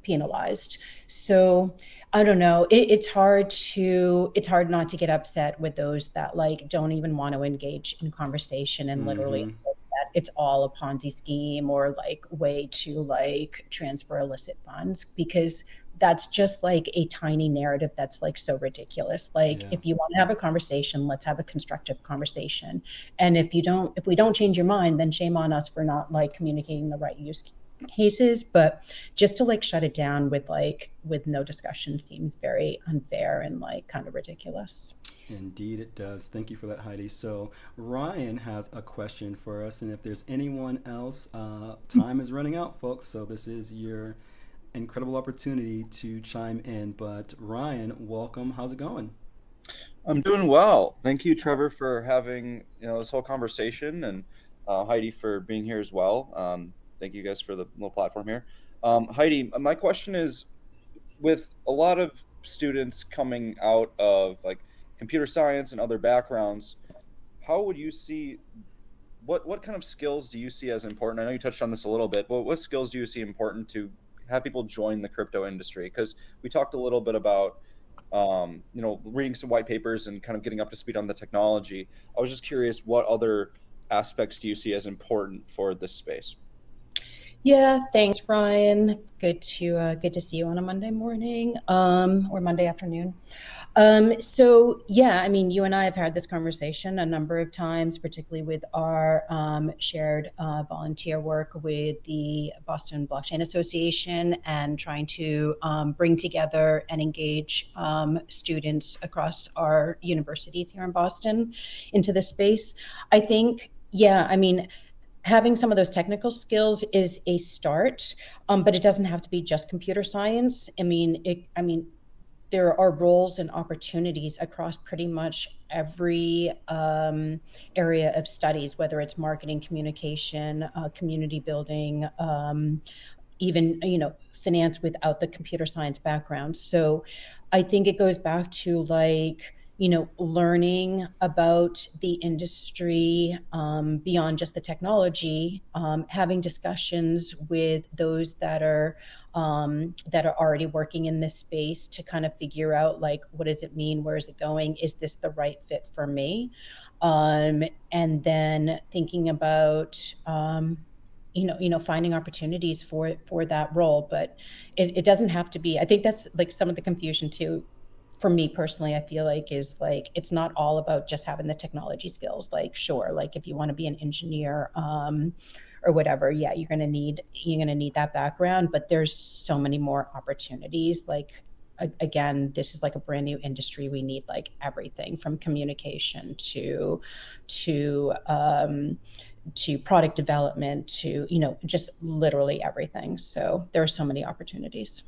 penalized. So I don't know. It's hard not to get upset with those that like don't even want to engage in conversation and literally Mm-hmm. say that it's all a Ponzi scheme or like way to like transfer illicit funds, because that's just like a tiny narrative that's like so ridiculous. Like Yeah. if you want to have a conversation, let's have a constructive conversation. And if we don't change your mind, then shame on us for not like communicating the right use cases. But just to like shut it down with no discussion seems very unfair and like kind of ridiculous. Indeed, it does. Thank you for that, Heidi. So, Ryan has a question for us, and if there's anyone else, time is running out, folks. So, this is your incredible opportunity to chime in. But, Ryan, welcome. How's it going? I'm doing well. Thank you, Trevor, for having this whole conversation, and Heidi for being here as well. Thank you guys for the little platform here. Heidi, my question is, with a lot of students coming out of like computer science and other backgrounds, how would you see what kind of skills do you see as important? I know you touched on this a little bit, but what skills do you see important to have people join the crypto industry? Because we talked a little bit about reading some white papers and kind of getting up to speed on the technology. I was just curious, what other aspects do you see as important for this space? Yeah, thanks, Ryan. Good to see you on a Monday morning, or Monday afternoon. So yeah, I mean, you and I have had this conversation a number of times, particularly with our shared volunteer work with the Boston Blockchain Association and trying to bring together and engage students across our universities here in Boston into this space. I think, yeah, I mean, having some of those technical skills is a start, but it doesn't have to be just computer science. I mean, there are roles and opportunities across pretty much every area of studies, whether it's marketing, communication, community building, even finance without the computer science background. So I think it goes back to like learning about the industry beyond just the technology, having discussions with those that are already working in this space to kind of figure out like what does it mean, where is it going, is this the right fit for me, and then thinking about finding opportunities for that role. But it doesn't have to be. I think that's like some of the confusion too for me personally. I feel like is like it's not all about just having the technology skills. Like sure, like if you want to be an engineer or whatever, yeah, you're gonna need that background, but there's so many more opportunities. Like again, this is like a brand new industry. We need like everything from communication to product development to just literally everything. So there are so many opportunities.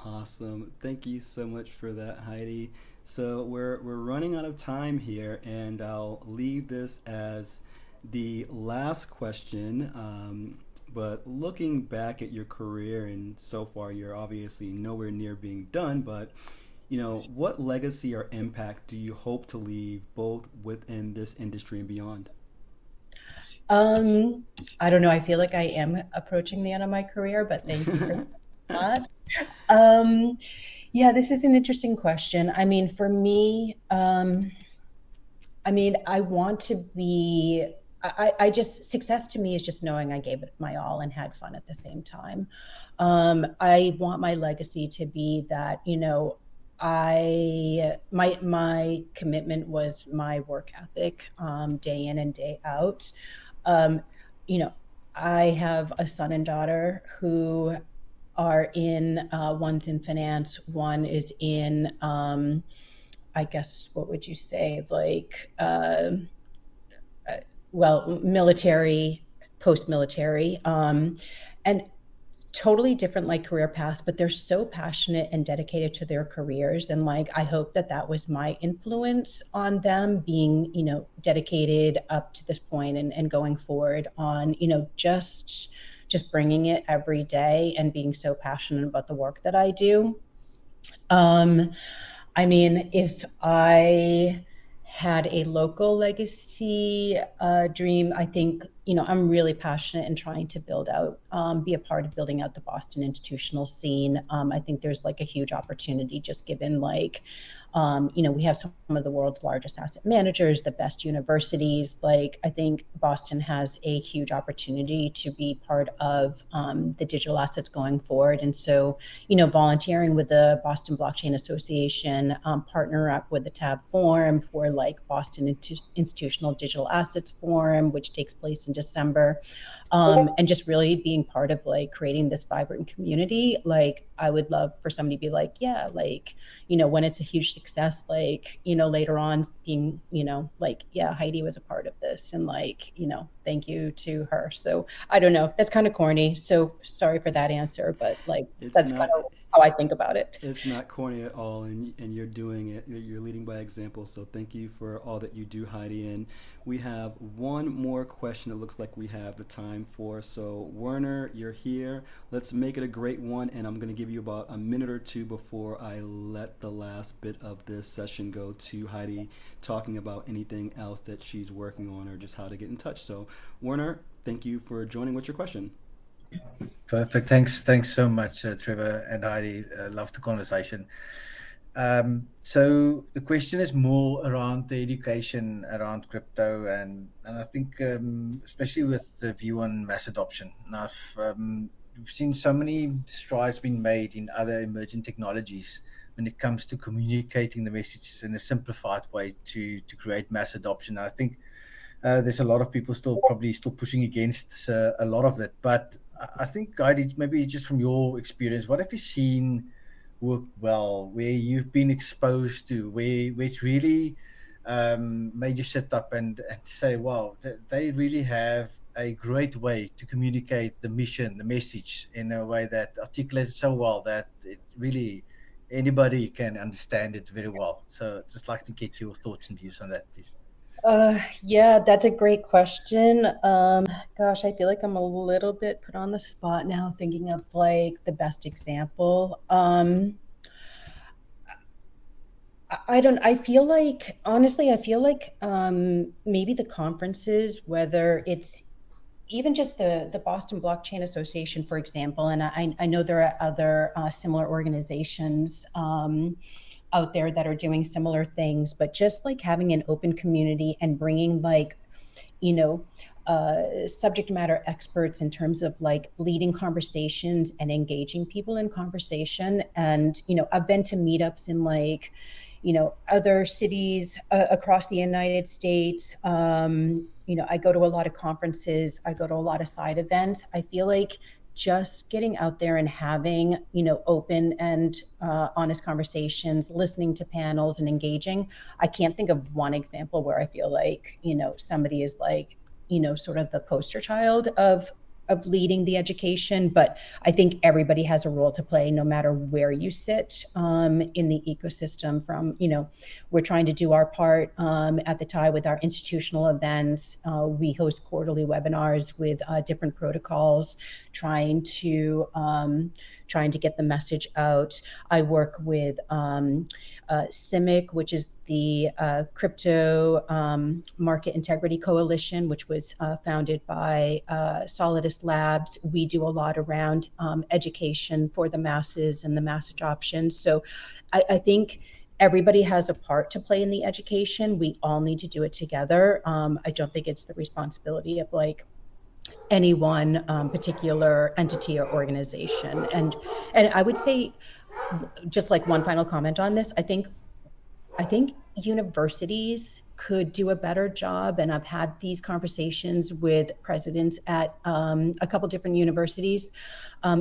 Awesome. Thank you so much for that, Heidi. So we're running out of time here, and I'll leave this as the last question. But looking back at your career, and so far you're obviously nowhere near being done, but what legacy or impact do you hope to leave both within this industry and beyond? Um, I don't know. I feel like I am approaching the end of my career, but thank you for that. Um, yeah, this is an interesting question. I mean, for me, I mean, I want to be. I just success to me is just knowing I gave it my all and had fun at the same time. I want my legacy to be that my commitment was my work ethic, day in and day out. Um, you know, I have a son and daughter who are in one's in finance, one is in I guess what would you say, like well, military, post-military, and totally different like career paths, but they're so passionate and dedicated to their careers. And like I hope that that was my influence on them being dedicated up to this point and going forward on just bringing it every day and being so passionate about the work that I do. um I mean, if I had a local legacy dream, I think, I'm really passionate in trying to build out, be a part of building out the Boston institutional scene. I think there's like a huge opportunity just given like, we have some of the world's largest asset managers, the best universities. Like, I think Boston has a huge opportunity to be part of the digital assets going forward. And so, volunteering with the Boston Blockchain Association, partner up with the TAB Forum for like Boston Institutional Digital Assets Forum, which takes place in December, and just really being part of like creating this vibrant community. Like, I would love for somebody to be like, yeah, like, when it's a huge success, like, later on being, like, yeah, Heidi was a part of this and like, thank you to her. So I don't know. That's kind of corny. So sorry for that answer, but like, It's that's kind not of how I think about it. it's not corny at all, and you're doing it. You're leading by example. So thank you for all that you do, Heidi. And We have one more question it looks like we have the time for. So, Werner, you're here. Let's make it a great one. And I'm going to give you about a minute or two before I let the last bit of this session go to Heidi talking about anything else that she's working on or just how to get in touch. So, Werner, thank you for joining. What's your question? Perfect. Thanks so much, Trevor and Heidi. Love the conversation. So the question is more around the education around crypto, and I think especially with the view on mass adoption. Now, we've seen so many strides being made in other emerging technologies when it comes to communicating the message in a simplified way to create mass adoption. I think there's a lot of people still pushing against a lot of that, but I think, Heidi, maybe just from your experience, what have you seen work well, where you've been exposed to, where it's really made you sit up and say, wow, they really have a great way to communicate the mission, the message in a way that articulates so well that it really anybody can understand it very well. So just like to get your thoughts and views on that, please. Yeah, that's a great question. Gosh, I feel like I'm a little bit put on the spot now, thinking of like the best example. I feel like, honestly, maybe the conferences, whether it's even just the Boston Blockchain Association, for example, and I know there are other similar organizations out there that are doing similar things, but just like having an open community and bringing like, you know, subject matter experts in terms of like leading conversations and engaging people in conversation. And, I've been to meetups in like, other cities across the United States. I go to a lot of conferences. I go to a lot of side events. I feel like just getting out there and having, open and honest conversations, listening to panels and engaging. I can't think of one example where I feel like, somebody is like, sort of the poster child of leading the education, but I think everybody has a role to play no matter where you sit in the ecosystem. From, we're trying to do our part at the Talley with our institutional events. We host quarterly webinars with different protocols, trying to get the message out. I work with CIMIC, which is the Crypto Market Integrity Coalition, which was founded by Solidus Labs. We do a lot around education for the masses and the mass adoption. So I think everybody has a part to play in the education. We all need to do it together. I don't think it's the responsibility of like any one particular entity or organization. And I would say, just like one final comment on this, I think universities could do a better job. And I've had these conversations with presidents at a couple different universities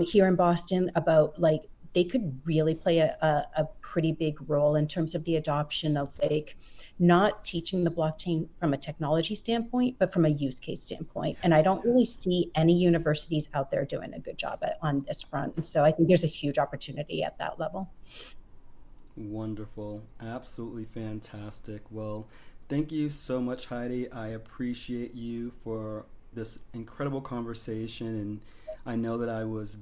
here in Boston about like, they could really play a pretty big role in terms of the adoption of like, not teaching the blockchain from a technology standpoint, but from a use case standpoint. And I don't really see any universities out there doing a good job on this front. And so I think there's a huge opportunity at that level. Wonderful. Absolutely fantastic. Well, thank you so much, Heidi. I appreciate you for this incredible conversation. And I know that I was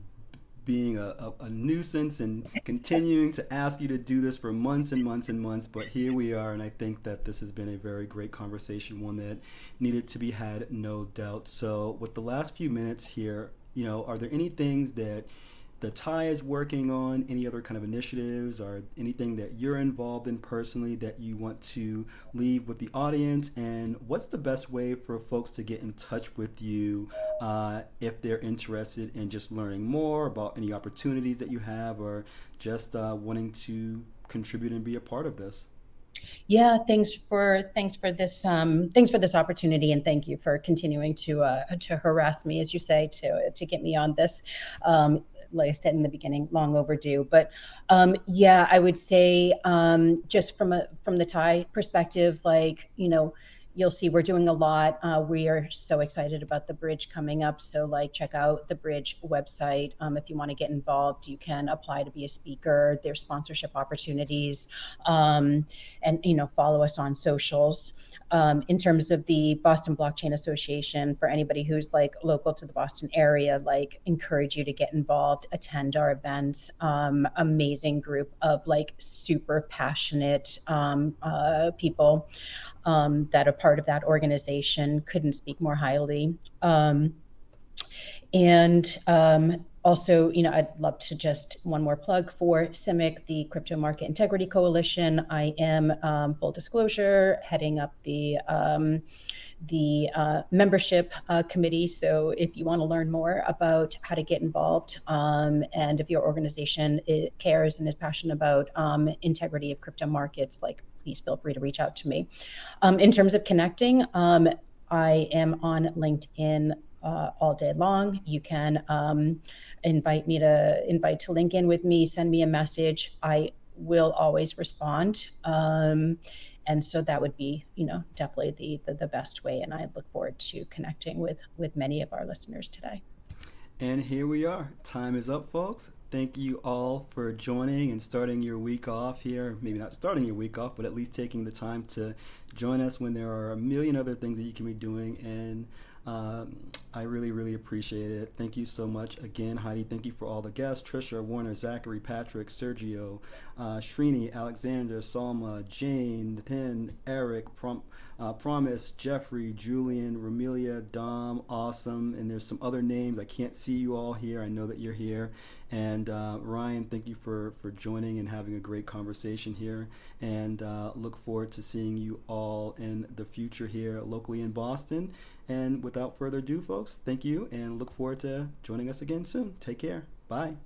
being a nuisance and continuing to ask you to do this for months and months and months, but here we are, and I think that this has been a very great conversation, one that needed to be had, no doubt. So with the last few minutes here, are there any things that the Talley is working on, any other kind of initiatives or anything that you're involved in personally that you want to leave with the audience? And what's the best way for folks to get in touch with you if they're interested in just learning more about any opportunities that you have or just wanting to contribute and be a part of this? Yeah, thanks for this opportunity, and thank you for continuing to harass me, as you say, to get me on this. Like I said in the beginning, long overdue. But yeah, I would say just from the Talley perspective, like, you'll see we're doing a lot. We are so excited about the bridge coming up. So like, check out the bridge website. If you want to get involved, you can apply to be a speaker. There's sponsorship opportunities, and follow us on socials. In terms of the Boston Blockchain Association, for anybody who's like local to the Boston area, like encourage you to get involved, attend our events. Amazing group of like super passionate people that are part of that organization. Couldn't speak more highly. Also, I'd love to just one more plug for CIMIC, the Crypto Market Integrity Coalition. I am, full disclosure, heading up the membership committee. So if you want to learn more about how to get involved, and if your organization cares and is passionate about integrity of crypto markets, like please feel free to reach out to me. In terms of connecting, I am on LinkedIn all day long. You can invite to link in with me, send me a message. I will always respond. And so that would be, definitely the best way. And I look forward to connecting with many of our listeners today. And here we are. Time is up, folks. Thank you all for joining and starting your week off here. Maybe not starting your week off, but at least taking the time to join us when there are a million other things that you can be doing. And I really, really appreciate it. Thank you so much again, Heidi. Thank you for all the guests: Trisha, Warner, Zachary, Patrick, Sergio, Srini, Alexander, Salma, Jane, Tin, Eric, Promise, Jeffrey, Julian, Ramelia, Dom, Awesome, and there's some other names. I can't see you all here. I know that you're here. And Ryan, thank you for joining and having a great conversation here. And look forward to seeing you all in the future here locally in Boston. And without further ado, folks, thank you and look forward to joining us again soon. Take care. Bye.